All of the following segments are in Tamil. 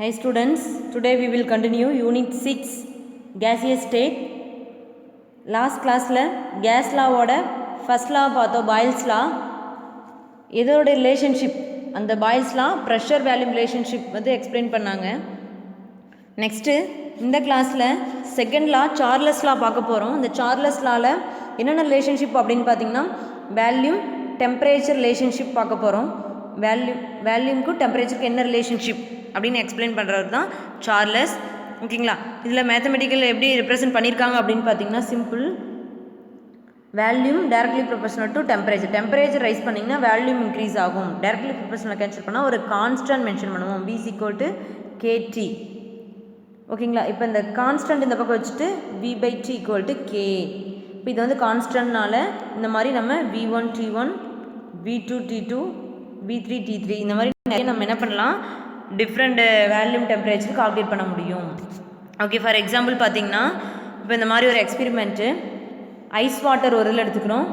Hi students, today we will continue Unit 6 Gaseous State. Last class gas law ஓட first law பார்த்தோம், Boyle's law. இதோட relationship அந்த Boyle's law pressure volume relationship வந்து explain பண்ணாங்க. Next இந்த கிளாஸில் செகண்ட் லா சார்லஸ் லா பார்க்க போகிறோம். இந்த சார்லஸ் லாவில் என்னென்ன ரிலேஷன்ஷிப் அப்படின்னு பார்த்தீங்கன்னா வேல்யூம் டெம்பரேச்சர் ரிலேஷன்ஷிப் பார்க்க போகிறோம். வேல்யூம்க்கும் டெம்பரேச்சருக்கு என்ன ரிலேஷன்ஷிப் அப்படின்னு எக்ஸ்பிளைன் பண்ணுறது தான் சார்லஸ். ஓகேங்களா? இதில் மேத்தமெட்டிக்கல் எப்படி ரெப்ரசன்ட் பண்ணியிருக்காங்க அப்படின்னு பார்த்தீங்கன்னா simple. Volume directly proportional to temperature. Temperature rise பண்ணிங்கன்னா வேல்யூம் இன்க்ரீஸ் ஆகும். டைரக்ட்லி ப்ரொபோஷனல் கேன்சல் பண்ணால் ஒரு கான்ஸ்டன்ட் மென்ஷன் பண்ணுவோம், V = KT. ஓகேங்களா? இப்போ இந்த கான்ஸ்டன்ட் இந்த பக்கம் வச்சுட்டு V/T = K. இப்போ இது வந்து கான்ஸ்டன்ட்னால இந்த மாதிரி நம்ம V1 T1, V2 T2, V3 T3 இந்த மாதிரி நிறைய நம்ம என்ன பண்ணலாம், டிஃப்ரெண்ட் வேல்யூம் டெம்பரேச்சர் கால்குலேட் பண்ண முடியும். ஓகே, ஃபார் எக்ஸாம்பிள் பார்த்தீங்கன்னா இப்போ இந்த மாதிரி ஒரு எக்ஸ்பெரிமெண்ட்டு, ஐஸ் வாட்டர் ஒரு இதில் எடுத்துக்கிறோம்,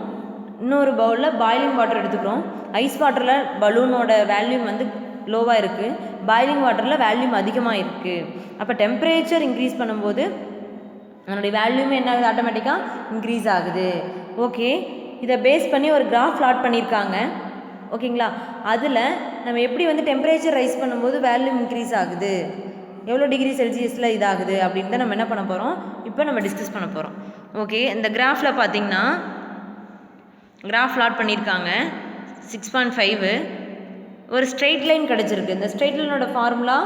இன்னொரு பவுலில் பாய்லிங் வாட்டர் எடுத்துக்கிறோம். ஐஸ் வாட்டரில் பலூனோட வேல்யூம் வந்து லோவாக இருக்குது, பாய்லிங் வாட்டரில் வேல்யூம் அதிகமாக இருக்குது. அப்போ டெம்பரேச்சர் இன்க்ரீஸ் பண்ணும்போது அதனுடைய வேல்யூமே என்ன ஆகுது, ஆட்டோமேட்டிக்காக இன்க்ரீஸ் ஆகுது. ஓகே, இதை பேஸ் பண்ணி ஒரு கிராஃப் பிளாட் பண்ணியிருக்காங்க. ஓகேங்களா? அதில் நம்ம எப்படி வந்து டெம்பரேச்சர் ரைஸ் பண்ணும்போது வேல்யூம் இன்க்ரீஸ் ஆகுது, எவ்வளோ டிகிரி செல்சியஸில் இதாகுது அப்படின்னு தான் நம்ம என்ன பண்ண போகிறோம், இப்போ நம்ம டிஸ்கஸ் பண்ண போகிறோம். ஓகே, இந்த கிராஃபில் பார்த்தீங்கன்னா கிராஃப் பிளாட் பண்ணியிருக்காங்க 6.5. ஒரு ஸ்ட்ரெயிட் லைன் கிடச்சிருக்கு. இந்த ஸ்ட்ரெயிட் லைனோட ஃபார்முலா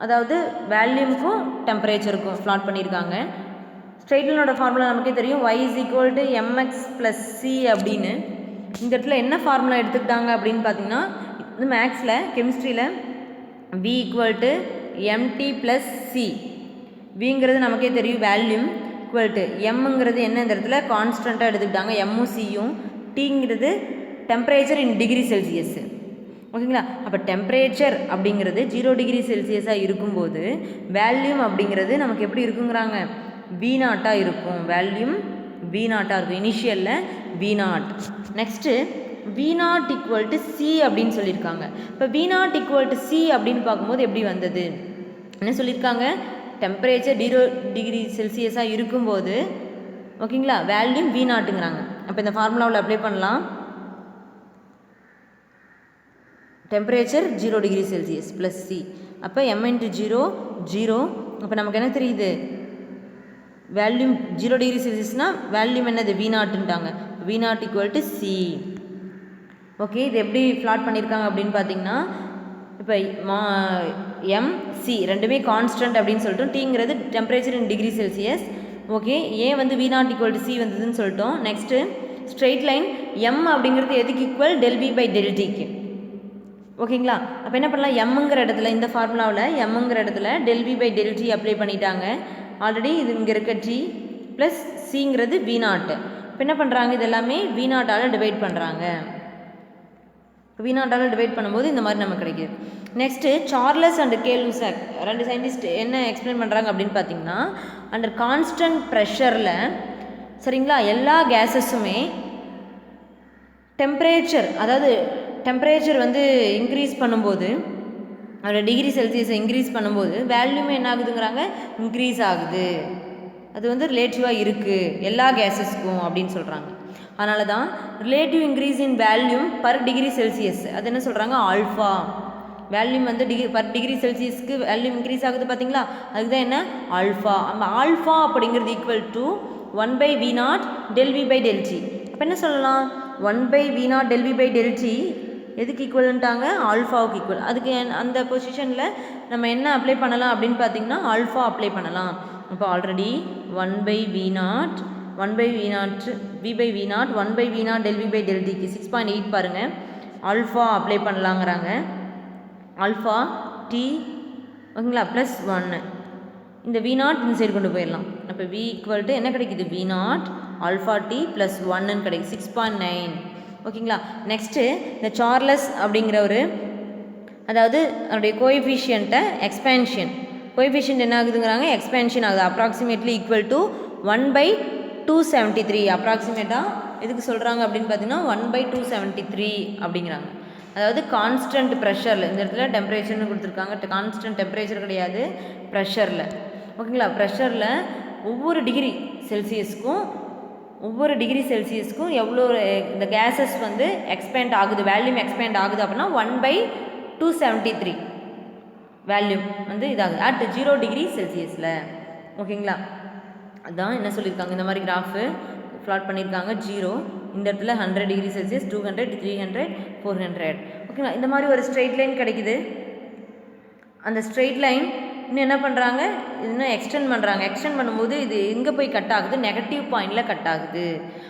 அதாவது வேல்யூமுக்கும் டெம்பரேச்சருக்கும் பிளாட் பண்ணியிருக்காங்க. ஸ்ட்ரெயிட் லைனோட ஃபார்முலா நமக்கே தெரியும், y = mx + c அப்படின்னு. இந்த இடத்துல என்ன ஃபார்முலா எடுத்துக்கிட்டாங்க அப்படின்னு பார்த்தீங்கன்னா, இந்த மேக்ஸில் கெமிஸ்ட்ரியில் V = mt + c. விங்கிறது நமக்கே தெரியும் வேல்யூம், எம்ங்கிறது என்ன இந்த இடத்துல கான்ஸ்டண்ட்டாக எடுத்துக்கிட்டாங்க, எம்மும் சியும். டீங்கிறது டெம்பரேச்சர் இன் டிகிரி செல்சியஸ். ஓகேங்களா? அப்போ டெம்பரேச்சர் அப்படிங்கிறது 0 டிகிரி செல்சியஸாக இருக்கும்போது வேல்யூம் அப்படிங்கிறது நமக்கு எப்படி இருக்குங்கிறாங்க, V0 இருக்கும். வேல்யூம் V0 இருக்கும். இனிஷியலில் V0. நெக்ஸ்ட்டு V0 = C அப்படின்னு சொல்லியிருக்காங்க. இப்போ V0 = C அப்படின்னு பார்க்கும்போது எப்படி வந்தது, என்ன சொல்லியிருக்காங்க, டெம்பரேச்சர் 0 டிகிரி செல்சியஸாக இருக்கும்போது ஓகேங்களா வேல்யூம் V0ங்கிறாங்க. அப்போ இந்த ஃபார்முலாவில் அப்ளை பண்ணலாம். Temperature 0 degree Celsius plus C. அப்போ m × 0 0. அப்போ நமக்கு என்ன தெரியுது, வேல்யூம் 0 டிகிரி செல்சியஸ்னால் வேல்யூம் என்னது V0ன்ட்டாங்க. V0 = C. ஓகே, இது எப்படி பிளாட் பண்ணியிருக்காங்க அப்படின்னு பார்த்தீங்கன்னா, இப்போ m C ரெண்டுமே கான்ஸ்டன்ட் அப்படின்னு சொல்லிட்டோம். டீங்கிறது temperature in degree Celsius. Okay, ஏன் வந்து V0 = C வந்ததுன்னு சொல்லிட்டோம். நெக்ஸ்ட்டு ஸ்ட்ரெயிட் லைன் m அப்படிங்கிறது எதுக்கு ஈக்குவல், ΔV/ΔTக்கு. ஓகேங்களா? அப்போ என்ன பண்ணலாம், எம்ங்கிற இடத்துல இந்த ஃபார்முலாவில் எம்ங்கிற இடத்துல ΔV/ΔT அப்ளை பண்ணிட்டாங்க. ஆல்ரெடி இது இங்கே இருக்க T ப்ளஸ் சிங்கிறது V0. இப்போ என்ன பண்ணுறாங்க, இது எல்லாமே V0ஆல் டிவைட் பண்ணுறாங்க. V0ஆல் டிவைட் பண்ணும்போது இந்த மாதிரி நமக்கு கிடைக்கிது. நெக்ஸ்ட்டு சார்லஸ் அண்ட் கே லூசாக் ரெண்டு சயின்டிஸ்ட் என்ன எக்ஸ்பிளைன் பண்ணுறாங்க அப்படின்னு பார்த்தீங்கன்னா, அண்டர் கான்ஸ்டன்ட் ப்ரெஷரில் சரிங்களா எல்லா கேஸஸுமே டெம்பரேச்சர் அதாவது டெம்பரேச்சர் வந்து இன்க்ரீஸ் பண்ணும்போது, அதோட டிகிரி செல்சியஸை இன்க்ரீஸ் பண்ணும்போது வேல்யூமே என்ன ஆகுதுங்கிறாங்க, இன்க்ரீஸ் ஆகுது. அது வந்து ரிலேட்டிவாக இருக்குது எல்லா கேஸஸ்க்கும் அப்படின்னு சொல்கிறாங்க. அதனால தான் ரிலேட்டிவ் இன்க்ரீஸ் இன் வேல்யூம் பர் டிகிரி செல்சியஸ், அது என்ன சொல்கிறாங்க, ஆல்ஃபா. வேல்யூம் வந்து பர் டிகிரி செல்சியஸ்க்கு வேல்யூம் இன்க்ரீஸ் ஆகுது பார்த்தீங்களா, அதுதான் என்ன, ஆல்ஃபா. நம்ம ஆல்ஃபா அப்படிங்கிறது = 1/V0 ΔV/ΔT. அப்போ என்ன சொல்லலாம், 1/V0 ΔV/ΔT எதுக்கு ஈக்குவல்ன்ட்டாங்க, ஆல்ஃபாவுக்கு ஈக்குவல். அதுக்கு அந்த பொசிஷனில் நம்ம என்ன அப்ளை பண்ணலாம் அப்படின்னு பார்த்தீங்கன்னா, ஆல்ஃபா அப்ளை பண்ணலாம். இப்போ ஆல்ரெடி 1/V0 V/V0 1/V0 ΔV/ΔTக்கு 6.8 பாருங்கள், ஆல்ஃபா அப்ளை பண்ணலாங்கிறாங்க. ஆல்ஃபா T ஓகேங்களா ப்ளஸ் 1. இந்த V0 இந்த சைடு கொண்டு போயிடலாம். அப்போ V = என்ன கிடைக்குது, V0 ஆல்ஃபா T ப்ளஸ் 1ன்னு கிடைக்குது, 6.9. ஓகேங்களா? நெக்ஸ்ட்டு இந்த சார்லஸ் அப்படிங்கிற ஒரு அதாவது அதனுடைய கோஎஃபிஷியண்ட்டை எக்ஸ்பேன்ஷன் கோஎஃபிஷியன்ட் என்ன ஆகுதுங்கிறாங்க, எக்ஸ்பேன்ஷன் ஆகுது. அப்ராக்சிமேட்லி = 1/273. அப்ராக்சிமேட்டாக எதுக்கு சொல்கிறாங்க அப்படின்னு பார்த்தீங்கன்னா 1/273 அப்படிங்கிறாங்க. அதாவது கான்ஸ்டன்ட் ப்ரெஷரில், இந்த இடத்துல டெம்பரேச்சர்னு கொடுத்துருக்காங்க, கான்ஸ்டன்ட் டெம்பரேச்சர் கிடையாது, ப்ரெஷரில். ஓகேங்களா, ப்ரெஷரில் ஒவ்வொரு டிகிரி செல்சியஸ்க்கும் எவ்வளோ இந்த கேஸஸ் வந்து எக்ஸ்பேண்ட் ஆகுது, வேல்யூம் எக்ஸ்பேண்ட் ஆகுது அப்படின்னா 1/273 வேல்யூம் வந்து இதாகுது அட் 0 டிகிரி செல்சியஸில். ஓகேங்களா, அதான் என்ன சொல்லியிருக்காங்க, இந்த மாதிரி கிராஃபு ப்ளாட் பண்ணியிருக்காங்க. 0 இந்த இடத்துல 100 டிகிரி செல்சியஸ், 200, 300, 400. ஓகேங்களா, இந்த மாதிரி ஒரு ஸ்ட்ரெயிட் லைன் கிடைக்குது. அந்த ஸ்ட்ரெயிட் லைன் இன்னும் என்ன பண்ணுறாங்க, இன்னும் எக்ஸ்டெண்ட் பண்ணுறாங்க. எக்ஸ்டெண்ட் பண்ணும்போது இது எங்கே போய் கட் ஆகுது, நெகட்டிவ் பாயிண்டில் கட் ஆகுது,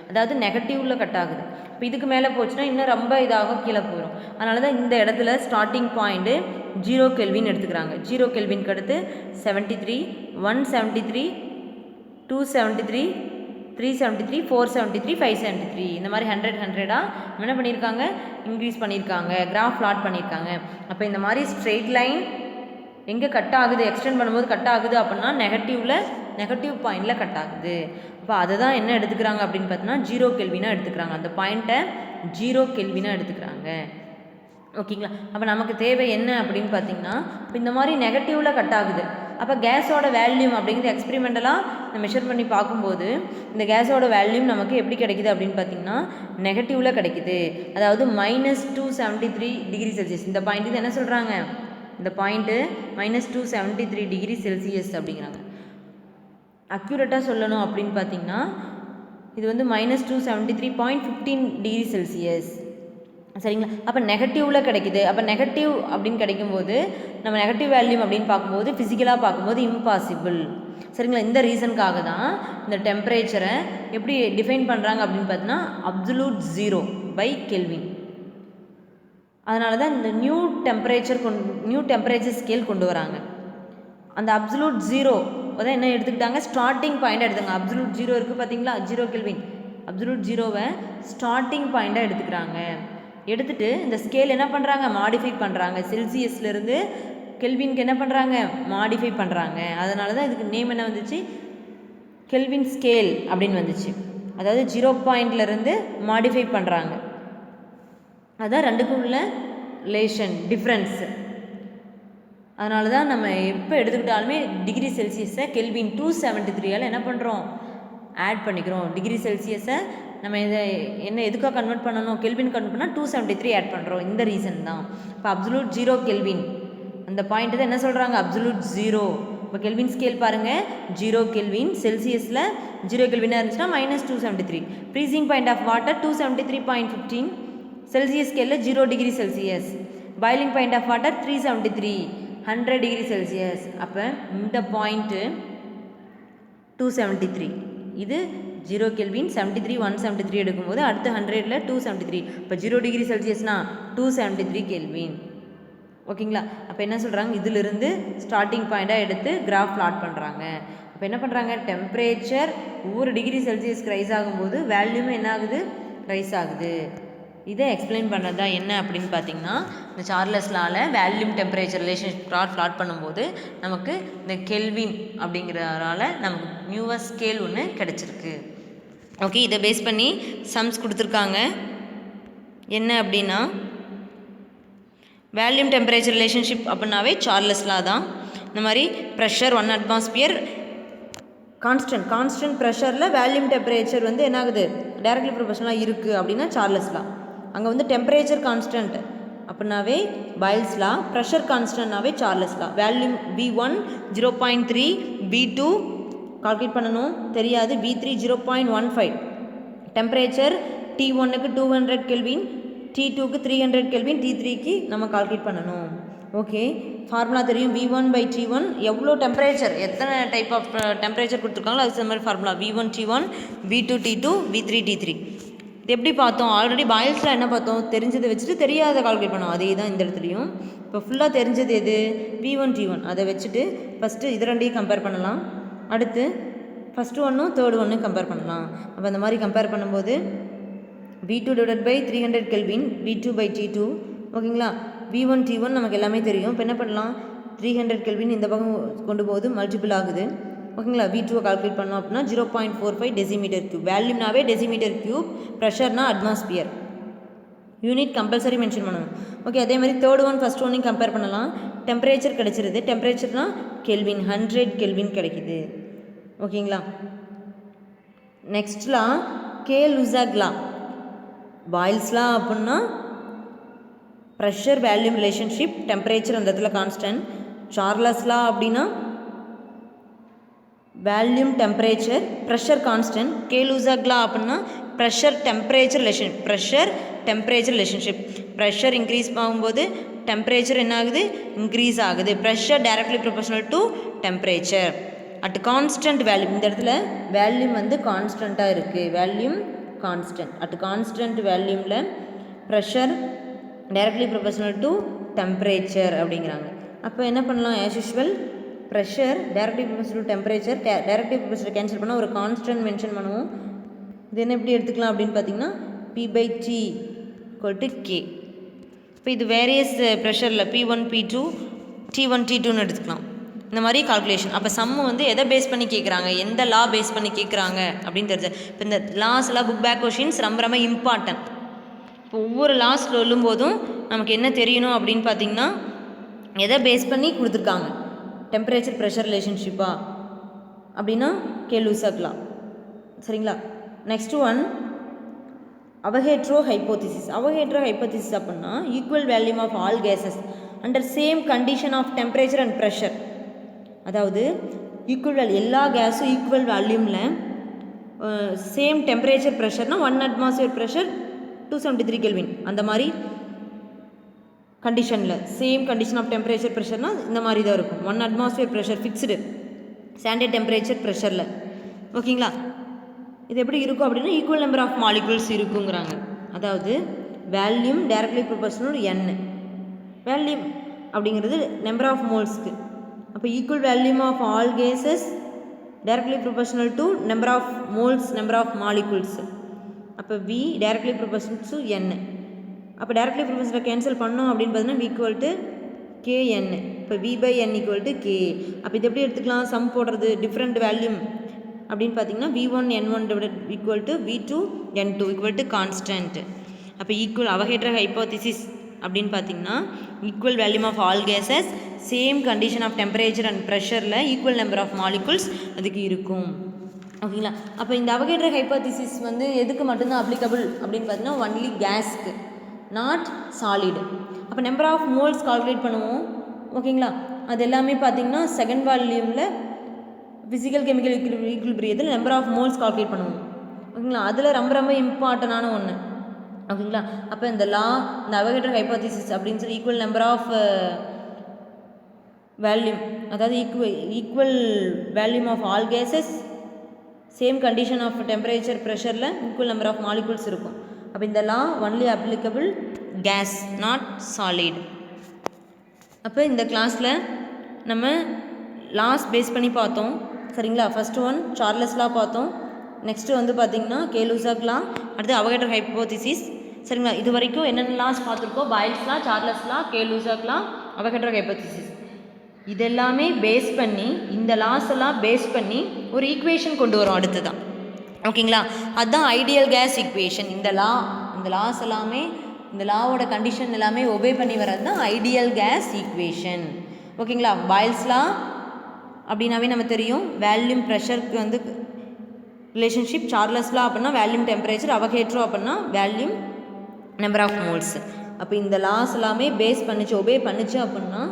அதாவது நெகட்டிவில் கட் ஆகுது. இப்போ இதுக்கு மேலே போச்சுன்னா இன்னும் ரொம்ப இதாக கீழே போயிடும். அதனால தான் இந்த இடத்துல ஸ்டார்டிங் பாயிண்ட்டு 0 கெல்வின் எடுத்துக்கிறாங்க. 0 கெல்வின்க்கு அடுத்து 73, 173, 273, 373, 473, 573, இந்த மாதிரி 100 என்ன பண்ணியிருக்காங்க, இன்க்ரீஸ் பண்ணியிருக்காங்க, கிராஃப் ப்ளாட் பண்ணியிருக்காங்க. அப்போ இந்த மாதிரி ஸ்ட்ரெயிட் லைன் எங்கே கட் ஆகுது, எக்ஸ்டெண்ட் பண்ணும்போது கட் ஆகுது அப்படின்னா நெகட்டிவ் பாயிண்டில் கட் ஆகுது. அப்போ அதை தான் என்ன எடுத்துக்கிறாங்க அப்படின்னு பார்த்தோன்னா 0 கெல்வினாக எடுத்துக்கிறாங்க. அந்த பாயிண்ட்டை 0 கெல்வினாக எடுத்துக்கிறாங்க. ஓகேங்களா, அப்போ நமக்கு தேவை என்ன அப்படின்னு பார்த்தீங்கன்னா, இப்போ இந்த மாதிரி நெகட்டிவில் கட் ஆகுது. அப்போ கேஸோட வேல்யூம் அப்படிங்கிறது எக்ஸ்பெரிமெண்டலாக மெஷர் பண்ணி பார்க்கும்போது இந்த கேஸோட வேல்யூம் நமக்கு எப்படி கிடைக்குது அப்படின்னு பார்த்தீங்கன்னா நெகட்டிவில் கிடைக்குது. அதாவது -273 டிகிரி செல்சியஸ். இந்த பாயிண்ட் இது என்ன சொல்கிறாங்க, இந்த பாயிண்ட்டு -273 டிகிரி செல்சியஸ் அப்படிங்கிறாங்க. அக்யூரேட்டாக சொல்லணும் அப்படின்னு பார்த்தீங்கன்னா இது வந்து -273.15 டிகிரி செல்சியஸ். சரிங்களா, அப்போ நெகட்டிவில் கிடைக்குது. அப்போ நெகட்டிவ் அப்படின்னு கிடைக்கும்போது நம்ம நெகட்டிவ் வேல்யூம் அப்படின்னு பார்க்கும்போது ஃபிசிக்கலாக பார்க்கும்போது இம்பாசிபிள். சரிங்களா, இந்த ரீசனுக்காக தான் இந்த டெம்பரேச்சரை எப்படி டிஃபைன் பண்ணுறாங்க அப்படின்னு பார்த்தீங்கன்னா அப்சல்யூட் 0 பை கெல்வின். அதனால தான் இந்த நியூ டெம்பரேச்சர் ஸ்கேல் கொண்டு வராங்க. அந்த அப்சல்யூட் 0 அதான் என்ன எடுத்துக்கிட்டாங்க, ஸ்டார்டிங் பாயிண்டாக எடுத்துங்க. அப்சல்யூட் 0 இருக்குது பார்த்தீங்களா, 0 கெல்வின். அப்சல்யூட் 0வை ஸ்டார்டிங் பாயிண்டாக எடுத்துக்கிறாங்க. எடுத்துகிட்டு இந்த ஸ்கேல் என்ன பண்ணுறாங்க, மாடிஃபை பண்ணுறாங்க. செல்சியஸ்லேருந்து கெல்வின்க்கு என்ன பண்ணுறாங்க, மாடிஃபை பண்ணுறாங்க. அதனால தான் இதுக்கு நேம் என்ன வந்துச்சு, கெல்வின் ஸ்கேல் அப்படின்னு வந்துச்சு. அதாவது 0 பாயிண்ட்லேருந்து மாடிஃபை பண்ணுறாங்க. அதுதான் ரெண்டுக்கும் உள்ள ரிலேஷன் டிஃப்ரென்ஸு. அதனால தான் நம்ம எப்போ எடுத்துக்கிட்டாலுமே டிகிரி செல்சியஸை கெல்வின் 273ஆல் என்ன பண்ணுறோம், ஆட் பண்ணிக்கிறோம். டிகிரி செல்சியஸை நம்ம இதை எதுக்காக கன்வெர்ட் பண்ணணும், கெல்வின் கன்வெர்ட் பண்ணால் 273 ஆட் பண்ணுறோம். இந்த ரீசன் தான். இப்போ அப்சல்யூட் 0 கெல்வின் அந்த பாயிண்ட்டு தான் என்ன சொல்கிறாங்க, அப்சல்யூட் 0. இப்போ கெல்வின் ஸ்கேல் பாருங்கள், 0 கெல்வின். செல்சியஸில் 0 கெல்வினாக இருந்துச்சுன்னா -273. Freezing point of water 273.15. Celsius ஸ்கேலில் 0 degree Celsius. Boiling point of water 373, 100 degree Celsius. அப்போ இந்த பாயிண்ட்டு 273. இது 0 கெல்வின். 73, 173 எடுக்கும்போது அடுத்து 100ல் 273. இப்போ 0 டிகிரி செல்சியஸ்னால் 273 கெல்வின். ஓகேங்களா, அப்போ என்ன சொல்கிறாங்க, இதிலிருந்து ஸ்டார்டிங் பாயிண்ட்டாக எடுத்து கிராஃப் ப்ளாட் பண்ணுறாங்க. அப்போ என்ன பண்ணுறாங்க, டெம்பரேச்சர் ஒவ்வொரு டிகிரி செல்சியஸ்க்கு ரைஸ் ஆகும்போது வேல்யூமே என்ன ஆகுது, ரைஸ் ஆகுது. இதை எக்ஸ்பிளைன் பண்ணது தான் என்ன அப்படின்னு பார்த்தீங்கன்னா இந்த சார்லஸ் லாவில் வேல்யூம் டெம்பரேச்சர் ரிலேஷன்ஷிப் ப்ளாட் பண்ணும்போது நமக்கு இந்த கெல்வின் அப்படிங்கிறனால நமக்கு நியூவஸ்ட் ஸ்கேல் ஒன்று கிடச்சிருக்கு. ஓகே, இதை பேஸ் பண்ணி சம்ஸ் கொடுத்துருக்காங்க. என்ன அப்படின்னா வேல்யூம் டெம்பரேச்சர் ரிலேஷன்ஷிப் அப்படின்னாவே சார்லஸ் லா தான். இந்த மாதிரி ப்ரெஷர் 1 அட்மாஸ்பியர் கான்ஸ்டன்ட் ப்ரெஷரில் வேல்யூம் டெம்பரேச்சர் வந்து என்ன ஆகுது, டைரக்ட்லி ப்ரொபோர்ஷனலாக இருக்குது அப்படின்னா சார்லஸ் லா. அங்கே வந்து டெம்பரேச்சர் கான்ஸ்டன்ட் அப்படின்னாவே பாயில்ஸ் லா, ப்ரெஷர் கான்ஸ்டன்ட்னாவே Charles law. Volume V1 0.3, V2 calculate பண்ணணும் தெரியாது, V3 0.15. டெம்பரேச்சர் T1க்கு 200 கெல்வின், T2க்கு 300 கெல்வின், T3க்கு நம்ம கால்குலேட் பண்ணணும். ஓகே, ஃபார்முலா தெரியும், V1/T1 எவ்வளோ டெம்பரேச்சர், எத்தனை டைப் ஆஃப் டெம்பரேச்சர் கொடுத்துருக்காங்களோ அதுக்கு மாதிரி formula V1 T1, V2 T2, V3 T3. இது எப்படி பார்த்தோம், ஆல்ரெடி பாயில்ஸில் என்ன பார்த்தோம், தெரிஞ்சதை வச்சுட்டு தெரியாத கால்குலேட் பண்ணோம். அதே தான் இந்த இடத்துலையும். இப்போ ஃபுல்லாக தெரிஞ்சது எது, V1 T1. அதை வச்சுட்டு ஃபஸ்ட்டு இது ரெண்டையும் கம்பேர் பண்ணலாம். அடுத்து ஃபஸ்ட்டு ஒன்றும் தேர்டு ஒன்றும் கம்பேர் பண்ணலாம். அப்போ அந்த மாதிரி கம்பேர் பண்ணும்போது V2 / 300 கெல்வின், V2/T2. ஓகேங்களா, V1 T1 நமக்கு எல்லாமே தெரியும். இப்போ என்ன பண்ணலாம், 300 கெல்வின் இந்த பக்கம் கொண்டு போது மல்டிபிள் ஆகுது. ஓகேங்களா, V2 கால்குலேட் பண்ணோம் அப்படின்னா 0.45 டெசிமீட்டர் கியூப். வேல்யூம்னாவே டெசிமீட்டர் கியூப், ப்ரெஷர்னா அட்மாஸ்பியர். யூனிட் கம்பல்சரி மென்ஷன் பண்ணணும். ஓகே, அதே மாதிரி தேர்ட் ஒன் ஃபஸ்ட் ஒன்னையும் கம்பேர் பண்ணலாம். டெம்பரேச்சர் கிடச்சிருது. டெம்பரேச்சர்னால் கெல்வின், 100 கெல்வின் கிடைக்குது. ஓகேங்களா? Next law Gay-Lussac law. Boyle's law அப்படின்னா ப்ரெஷர் வேல்யூம் ரிலேஷன்ஷிப், டெம்பரேச்சர் அந்த இடத்துல கான்ஸ்டன்ட். சார்லஸ் லா அப்படின்னா volume temperature pressure constant. Gay-Lussac law அப்படின்னா pressure temperature relationship. Pressure increase ஆகும்போது டெம்பரேச்சர் என்ன ஆகுது? இன்க்ரீஸ் ஆகுது. Pressure directly proportional to temperature at constant volume. இந்த இடத்துல வேல்யூம் வந்து கான்ஸ்டண்ட்டாக இருக்குது. Volume constant. அட் கான்ஸ்டன்ட் வேல்யூமில் pressure directly proportional to temperature அப்படிங்கிறாங்க. அப்போ என்ன பண்ணலாம்? As usual pressure directly proportional to temperature, directly proportional cancel பண்ணால் ஒரு கான்ஸ்டன்ட் மென்ஷன் பண்ணுவோம். இது என்ன எப்படி எடுத்துக்கலாம் அப்படின்னு பார்த்தீங்கன்னா P/T = K. இப்போ இது வேரியஸ் ப்ரெஷரில் P1 P2 T1 T2ன்னு எடுத்துக்கலாம். இந்த மாதிரி கால்குலேஷன். அப்போ சம்மு வந்து எதை பேஸ் பண்ணி கேட்குறாங்க, எந்த லா பேஸ் பண்ணி கேட்குறாங்க அப்படின்னு தெரிஞ்சு. இப்போ இந்த லாஸ் எல்லாம் புக் பேக் கொஷின்ஸ் ரொம்ப ரொம்ப இம்பார்ட்டன்ட். இப்போ ஒவ்வொரு லாஸ் சொல்லும்போதும் நமக்கு என்ன தெரியணும் அப்படின்னு பார்த்தீங்கன்னா எதை பேஸ் பண்ணி கொடுத்துருக்காங்க. டெம்பரேச்சர் ப்ரெஷர் ரிலேஷன்ஷிப்பா அப்படின்னா கே-லுசாக் லா. சரிங்களா? Next one Avogadro hypothesis. Avogadro hypothesis அப்படின்னா equal volume of all gases under same condition of temperature and pressure. அதாவது ஈக்குவல் வேல்யூ எல்லா கேஸும் ஈக்குவல் வேல்யூமில் சேம் டெம்பரேச்சர் ப்ரெஷர்னால் 1 அட்மாஸ்பியர் ப்ரெஷர் 273 கெல்வின் அந்த மாதிரி கண்டிஷனில் சேம் கண்டிஷன் ஆஃப் டெம்பரேச்சர் ப்ரெஷர்னால் இந்த மாதிரி தான் இருக்கும். 1 atmosphere pressure fixed standard temperature ப்ரெஷரில். ஓகேங்களா? இது எப்படி இருக்கும் அப்படின்னா ஈக்குவல் நம்பர் ஆஃப் மாலிகுல்ஸ் இருக்குங்கிறாங்க. அதாவது வேல்யூம் டைரக்ட்லி ப்ரொபோஷனல் n. வேல்யூம் அப்படிங்கிறது நம்பர் ஆஃப் மோல்ஸ்க்கு. அப்போ equal volume of all gases directly proportional to number of moles, number of molecules. அப்போ V directly proportional to n. அப்போ டைரக்ட்லி ப்ரொபோஷனல் கேன்சல் பண்ணோம் அப்படின்னு பார்த்தீங்கன்னா ஈக்குவல் டு Kn. இப்போ V/n = K. அப்போ இது எப்படி எடுத்துக்கலாம்? சம் போடுறது டிஃப்ரெண்ட் வேல்யூம் அப்படின்னு பார்த்தீங்கன்னா V1 N1 = V2 N2 = constant. அப்போ ஈக்குவல் அவகேட்ரோ ஹைப்போதிசிஸ் அப்படின்னு பார்த்தீங்கன்னா equal volume of all gases same condition of temperature and ப்ரெஷரில் ஈக்குவல் நம்பர் ஆஃப் மாலிகுல்ஸ் அதுக்கு இருக்கும். ஓகேங்களா? அப்போ இந்த அவகேட்ரோ ஹைப்போதிசிஸ் வந்து எதுக்கு மட்டும்தான் அப்ளிகபிள் அப்படின்னு பார்த்தீங்கன்னா ஒன்லி கேஸ்க்கு, நாட் சாலிடு. அப்போ நம்பர் ஆஃப் மோல்ஸ் கால்குலேட் பண்ணுவோம். ஓகேங்களா? அது எல்லாமே பார்த்தீங்கன்னா செகண்ட் வால்யூமில் ஃபிசிக்கல் கெமிக்கல் ஈக்குலிபிரியத்தில் நம்பர் ஆஃப் மோல்ஸ் கால்குலேட் பண்ணுவோம். ஓகேங்களா? அதில் ரொம்ப ரொம்ப இம்பார்ட்டண்டான ஒன்று. ஓகேங்களா? அப்போ இந்த லா இந்த அவகேட்ரோ ஹைப்போதிசிஸ் அப்படின்னு சொல்லி ஈக்குவல் நம்பர் ஆஃப் வேல்யூம், அதாவது equal volume of all gases same condition of temperature ப்ரெஷரில் ஈக்குவல் நம்பர் ஆஃப் மாலிகுல்ஸ் இருக்கும். அப்போ இந்த law only applicable gas, not solid. அப்போ இந்த கிளாஸில் நம்ம லாஸ் பேஸ் பண்ணி பார்த்தோம். சரிங்களா? ஃபஸ்ட்டு ஒன் சார்லஸ் லா பார்த்தோம். நெக்ஸ்ட்டு வந்து பார்த்திங்கன்னா கே-லுசாக் லா, அடுத்து அவகேட்ரோ ஹைப்போதிசிஸ். சரிங்களா? இது வரைக்கும் என்னென்ன லாஸ் பார்த்துருக்கோம்? பாயில்ஸ் லா, சார்லஸ் லா, கே-லுசாக் லா, அவகேட்ரோ ஹைப்போதிசிஸ். இதெல்லாமே பேஸ் பண்ணி இந்த லாஸ் எல்லாம் பேஸ் பண்ணி ஒரு ஈக்குவேஷன் கொண்டு வரோம் அடுத்து தான். ஓகேங்களா? அதுதான் ஐடியல் கேஸ் ஈக்குவேஷன். இந்த லாஸ் எல்லாமே, இந்த லாவோட கண்டிஷன் எல்லாமே ஒபே பண்ணி வர்றது தான் ஐடியல் கேஸ் ஈக்குவேஷன். ஓகேங்களா? பாயில்ஸ் லா அப்படின்னாவே நம்ம தெரியும் வேல்யூம் ப்ரெஷருக்கு வந்து ரிலேஷன்ஷிப். சார்லஸ் லா அப்படின்னா வேல்யூம் டெம்பரேச்சர், அவகேட்ரோ அப்படின்னா வேல்யூம் நம்பர் ஆஃப் மோல்ஸ். அப்போ இந்த லாஸ் எல்லாமே பேஸ் பண்ணிச்சு, ஒபே பண்ணிச்சு அப்படின்னா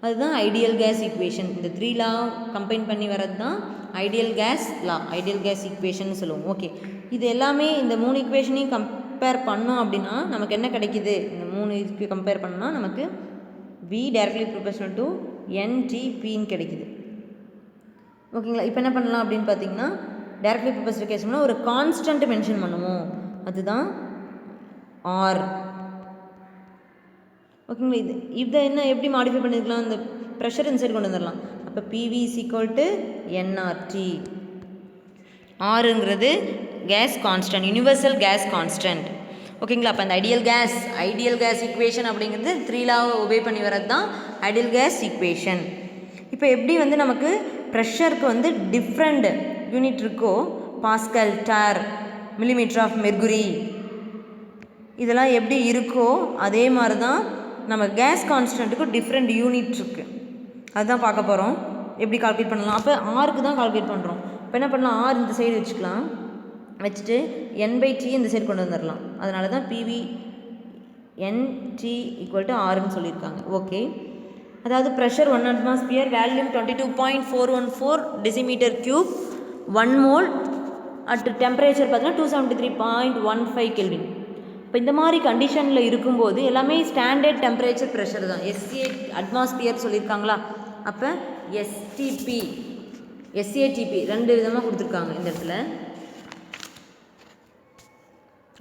அதுதான் ஐடியல் கேஸ் ஈக்குவேஷன். இந்த 3 லா கம்பைன் பண்ணி வர்றது தான் ஐடியல் கேஸ் லா, ஐடியல் கேஸ் ஈக்குவேஷன் சொல்லுவோம். ஓகே, இது எல்லாமே இந்த 3 ஈக்குவேஷனையும் கம்பேர் பண்ணோம் அப்படின்னா நமக்கு என்ன கிடைக்கிது? இந்த 3 இதுக்கு கம்பேர் பண்ணால் நமக்கு V டைரக்ட்லி ப்ரொபோஷனல் டு NTPன்னு கிடைக்குது. ஓகேங்களா? இப்போ என்ன பண்ணலாம் அப்படின்னு பார்த்தீங்கன்னா டைரக்ட்லி ப்ரொபோஷனல் கேஸ் பண்ணால் ஒரு கான்ஸ்டன்ட் மென்ஷன் பண்ணுவோம். அதுதான் R. ஓகேங்களா? இதை என்ன எப்படி மாடிஃபை பண்ணிக்கலாம்? இந்த ப்ரெஷர் இன்சைட் கொண்டு வந்துடலாம். அப்போ PV = nRT. ஆறுங்கிறது gas constant, universal gas constant. ஓகேங்களா? அப்போ அந்த ஐடியல் கேஸ் ஈக்குவேஷன் அப்படிங்கிறது 3 லாவை ஒபே பண்ணி வர்றது தான் ஐடியல் கேஸ் ஈக்குவேஷன். இப்போ எப்படி வந்து நமக்கு ப்ரெஷருக்கு வந்து டிஃப்ரெண்ட் யூனிட் இருக்கோ, pascal, torr, millimetre of mercury, இதெல்லாம் எப்படி இருக்கோ அதே மாதிரி தான் நம்ம கேஸ் கான்ஸ்டன்ட்டுக்கு டிஃப்ரெண்ட் யூனிட் இருக்குது, அதுதான் பார்க்க போகிறோம். எப்படி கால்குலேட் பண்ணலாம்? அப்போ ஆருக்கு தான் கால்குலேட் பண்ணுறோம். இப்போ என்ன பண்ணலாம், ஆர் இந்த சைடு வச்சுக்கலாம், வச்சுட்டு n/t இந்த சைடு கொண்டு வந்துடலாம். அதனால தான் பிவி NT = ஆர்னு சொல்லியிருக்காங்க. ஓகே, அதாவது ப்ரெஷர் 1 atmosphere, வேல்யூம் 22.414 dm³, 1 mole அட் டெம்பரேச்சர் பார்த்தீங்கன்னா 273.15 Kelvin. இப்போ இந்த மாதிரி கண்டிஷனில் இருக்கும்போது எல்லாமே ஸ்டாண்டர்ட் டெம்பரேச்சர் ப்ரெஷர் தான். SA அட்மாஸ்பியர் சொல்லியிருக்காங்களா, அப்போ STP SATP ரெண்டு விதமாக கொடுத்துருக்காங்க இந்த இடத்துல.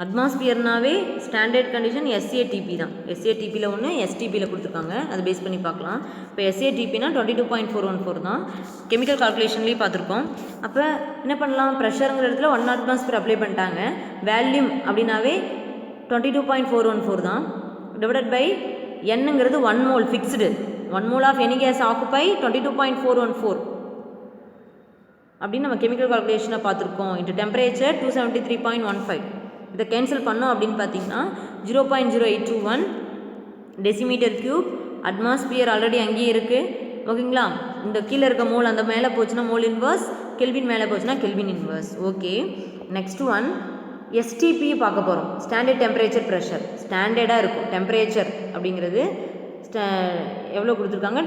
அட்மாஸ்பியர்னாவே ஸ்டாண்டர்ட் கண்டிஷன் SATP தான். SATPயில் ஒன்று, STPயில் கொடுத்துருக்காங்க, அதை பேஸ் பண்ணி பார்க்கலாம். இப்போ SATPனா 22.414 தான், கெமிக்கல் கால்குலேஷன்லேயும் பார்த்துருக்கோம். அப்போ என்ன பண்ணலாம், ப்ரெஷருங்கிற இடத்துல 1 atmosphere அப்ளை பண்ணிட்டாங்க, வேல்யூம் அப்படின்னாவே 22.414 தான், டிவைடட் பை என்னங்கிறது 1 mole fixed, 1 mole of any gas occupy 22.414 அப்படின்னு நம்ம கெமிக்கல் கால்குலேஷனை பார்த்துருக்கோம். Into temperature 273.15. இதை கேன்சல் பண்ணோம் அப்படின்னு பார்த்தீங்கன்னா 0.0821 dm³. அட்மாஸ்பியர் ஆல்ரெடி அங்கேயே இருக்குது, ஓகேங்களா. இந்த கீழே இருக்க மோல் அந்த மேலே போச்சுன்னா மோல் இன்வர்ஸ், கெல்வின் மேலே போச்சுன்னா kelvin inverse. Okay, next one STP பார்க்க போகிறோம். ஸ்டாண்டர்ட் டெம்பரேச்சர் ப்ரெஷர், ஸ்டாண்டர்டாக இருக்கும் டெம்பரேச்சர் அப்படிங்கிறது. எவ்வளோ கொடுத்துருக்காங்க,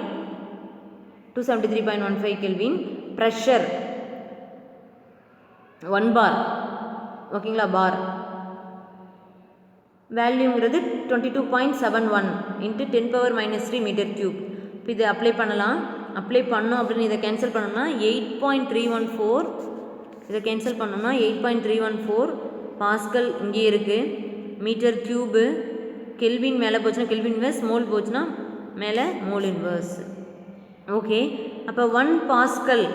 273.15 Kelvin. ப்ரெஷர் 1 bar, ஓகேங்களா, பார். வேல்யூங்கிறது 22.71 × 10⁻³ m³. இப்போ இதை அப்ளை பண்ணலாம். அப்ளை பண்ணோம் அப்படின்னு இதை கேன்சல் பண்ணோம்னா 8.314, இதை கேன்சல் பண்ணோம்னா 8.314 பாஸ்கல் இங்கே இருக்குது. m³, கெல்வின் மேலே போச்சுன்னா கெல்வின் இன்வர்ஸ், மோல் போச்சுன்னா மேலே மோல் இன்வர்ஸ். ஓகே, அப்போ 1 பாஸ்கல்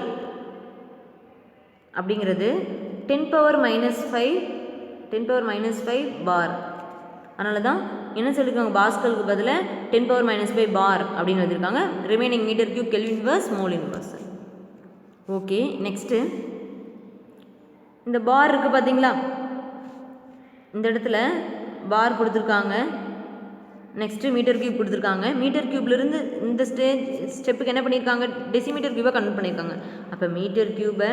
அப்படிங்கிறது 10⁻⁵ பார். அதனால தான் என்ன சொல்லியிருக்காங்க, பாஸ்கலுக்கு பதிலாக 10⁻⁵ பார் அப்படின்னு எழுதியிருக்காங்க. Remaining m³, kelvin inverse, mole inverse. Okay, next இந்த பார் இருக்குது பார்த்தீங்களா, இந்த இடத்துல பார் கொடுத்துருக்காங்க. நெக்ஸ்ட்டு m³ கொடுத்துருக்காங்க. m³ இந்த ஸ்டெப்புக்கு என்ன பண்ணியிருக்காங்க, dm³ கன்வெர்ட் பண்ணியிருக்காங்க. அப்போ m³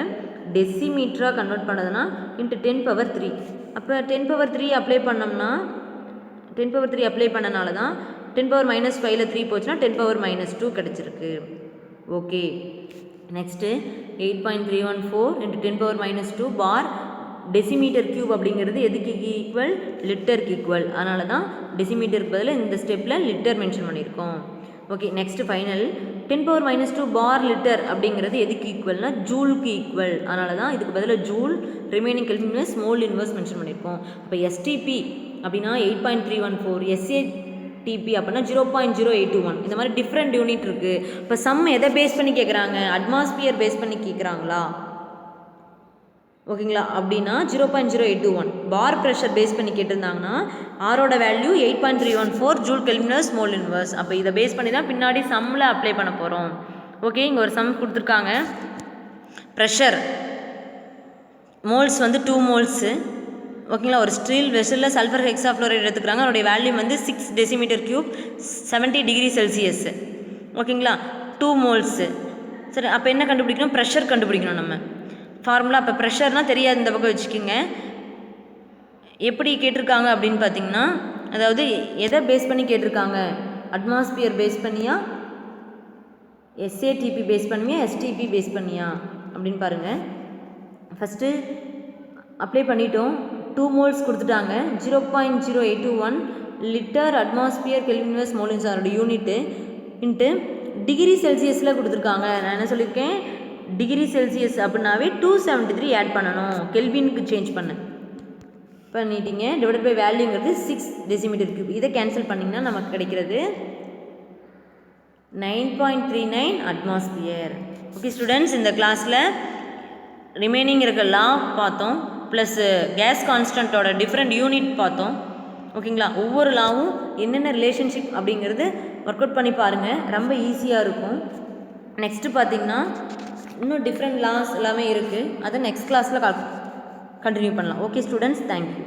டெசிமீட்டராக கன்வெர்ட் பண்ணதுன்னா × 10⁻3. அப்போ 10⁻3 அப்ளை பண்ணோம்னா 10⁻3 அப்ளை பண்ணனால தான் 10⁻⁵ 3 போச்சுன்னா 10⁻⁻2 கிடச்சிருக்கு. ஓகே, நெக்ஸ்ட்டு 8.314 × 10⁻⁻2 பார். dm³ அப்படிங்கிறது எதுக்கு ஈக்குவல், லிட்டருக்கு ஈக்குவல். அதனால தான் டெசிமீட்டருக்கு பதில் இந்த ஸ்டெப்பில் லிட்டர் மென்ஷன் பண்ணியிருக்கோம். ஓகே, நெக்ஸ்ட் ஃபைனல் 10⁻⁻2 பார் லிட்டர் அப்படிங்கிறது எதுக்கு ஈக்குவல்னா ஜூலுக்கு ஈக்குவல். அதனால தான் இதுக்கு பதிலாக joule, remaining kelvin inverse, mole inverse mention பண்ணியிருக்கோம். அப்போ STP அப்படின்னா 8.314, SATP அப்படின்னா 0.0821. இந்த மாதிரி டிஃப்ரெண்ட் யூனிட் இருக்குது. இப்போ சம் எதை பேஸ் பண்ணி கேட்குறாங்க, அட்மாஸ்பியர் பேஸ் பண்ணி கேட்குறாங்களா, ஓகேங்களா. அப்படின்னா 0.0821 பார் ப்ரெஷர் பேஸ் பண்ணி கேட்டிருந்தாங்கன்னா ஆரோட value 8.314 joule kelvin mole inverse. அப்போ இதை பேஸ் பண்ணி தான் பின்னாடி சம்மில் அப்ளை பண்ண போகிறோம். ஓகே, இங்கே ஒரு சம் கொடுத்துருக்காங்க. ப்ரெஷர் மோல்ஸ் வந்து 2 மோல்ஸு, ஓகேங்களா. ஒரு ஸ்டீல் வெசலில் சல்ஃபர் ஹெக்ஸாஃப்ளோரைடு எடுத்துக்கிறாங்க. அதோடைய வேல்யூ வந்து 6 dm³, 70 டிகிரி செல்சியஸ், ஓகேங்களா. 2 மோல்ஸு. சரி, அப்போ என்ன கண்டுபிடிக்கணும், ப்ரெஷர் கண்டுபிடிக்கணும் நம்ம. ஃபார்முலா இப்போ ப்ரெஷர்னால் தெரியாது, இந்த பக்கம் வச்சுக்கோங்க. எப்படி கேட்டிருக்காங்க அப்படின்னு பார்த்தீங்கன்னா, அதாவது எதை பேஸ் பண்ணி கேட்டிருக்காங்க, அட்மாஸ்பியர் பேஸ் பண்ணியா, SATP பேஸ் பண்ணியா, STP பேஸ் பண்ணியா அப்படின்னு பாருங்கள். ஃபஸ்ட்டு அப்ளை பண்ணிட்டோம். 2 மோல்ஸ் கொடுத்துட்டாங்க. 0.0821 litre atmosphere kelvin inverse mole inverse அதோட யூனிட்டு இன்ட்டு டிகிரி செல்சியஸில் கொடுத்துருக்காங்க. நான் என்ன சொல்லியிருக்கேன், டிகிரி செல்சியஸ் அப்படின்னாவே 273 ஆட் பண்ணணும், கெல்வினுக்கு சேஞ்ச் பண்ணிட்டீங்க. டிவைடட் பை வேல்யூங்கிறது 6 dm³. இதை கேன்சல் பண்ணிங்கன்னா நமக்கு கிடைக்கிறது 9.39 அட்மாஸ்பியர். ஓகே ஸ்டூடெண்ட்ஸ், இந்த கிளாஸில் ரிமைனிங் இருக்க லா பார்த்தோம், ப்ளஸ் கேஸ் கான்ஸ்டன்ட்டோட டிஃப்ரெண்ட் யூனிட் பார்த்தோம், ஓகேங்களா. ஒவ்வொரு லாவும் என்னென்ன ரிலேஷன்ஷிப் அப்படிங்கிறது ஒர்க் அவுட் பண்ணி பாருங்கள், ரொம்ப ஈஸியாக இருக்கும். நெக்ஸ்ட்டு பார்த்திங்கன்னா இன்னும் டிஃப்ரெண்ட் லாஸ் எல்லாமே இருக்குது, அதை நெக்ஸ்ட் கிளாஸில் கண்டினியூ பண்ணலாம். Okay students, thank you.